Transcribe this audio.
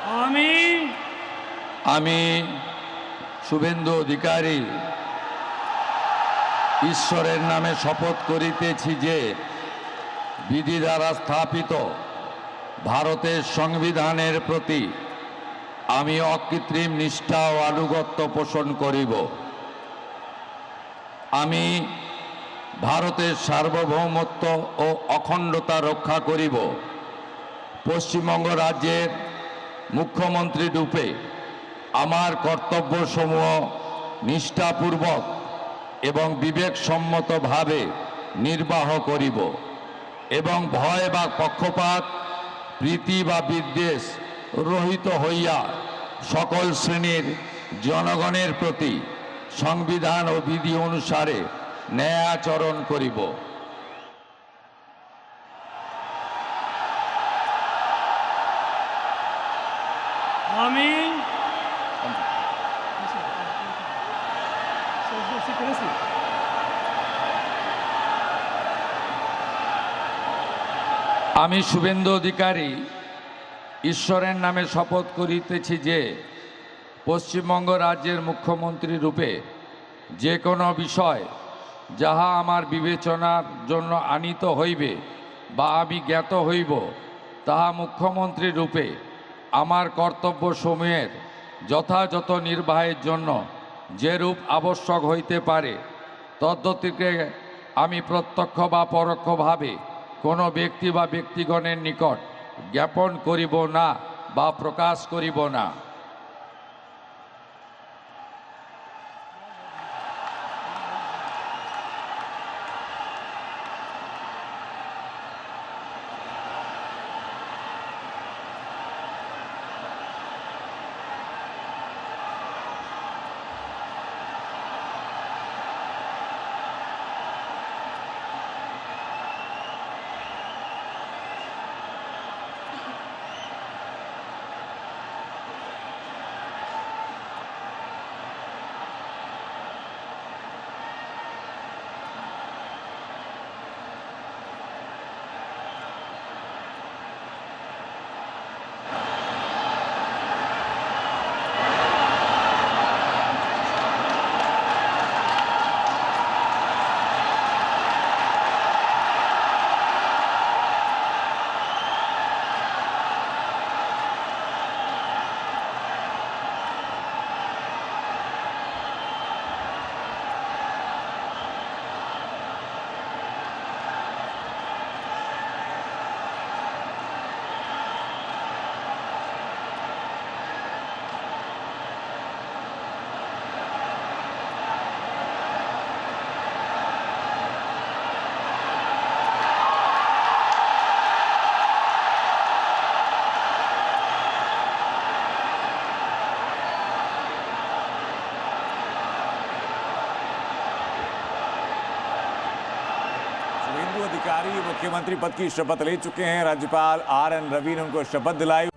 আমি আমি শুভেন্দু অধিকারী ঈশ্বরের নামে শপথ করিতেছি যে বিধি দ্বারা স্থাপিত ভারতের সংবিধানের প্রতি আমি অকৃত্রিম নিষ্ঠা ও আনুগত্য পোষণ করিব। আমি ভারতের সার্বভৌমত্ব ও অখণ্ডতা রক্ষা করিব। পশ্চিমবঙ্গ রাজ্যের মুখ্যমন্ত্রী রূপে আমার কর্তব্যসমূহ নিষ্ঠাপূর্বক এবং বিবেকসম্মতভাবে নির্বাহ করিব এবং ভয় বা পক্ষপাত, প্রীতি বা বিদ্বেষ রহিত হইয়া সকল শ্রেণীর জনগণের প্রতি সংবিধান ও বিধি অনুসারে ন্যায় আচরণ করিব। আমি আমি শুভেন্দু অধিকারী ঈশ্বরের নামে শপথ করিতেছি যে পশ্চিমবঙ্গ রাজ্যের মুখ্যমন্ত্রী রূপে যে কোনো বিষয় যাহা আমার বিবেচনার জন্য আনীত হইবে বা আমি জ্ঞাত হইব, তাহা মুখ্যমন্ত্রী রূপে আমার কর্তব্যসমূহের যথাযথ নির্বাহের জন্য যেরূপ আবশ্যক হইতে পারে তদ্গতিকে আমি প্রত্যক্ষ বা পরোক্ষভাবে কোনো ব্যক্তি বা ব্যক্তিগণের নিকট জ্ঞাপন করিব না বা প্রকাশ করিব না। शुभेंदु अधिकारी मुख्यमंत्री पद की शपथ ले चुके हैं। राज्यपाल RN रवि ने उनको शपथ दिलाई।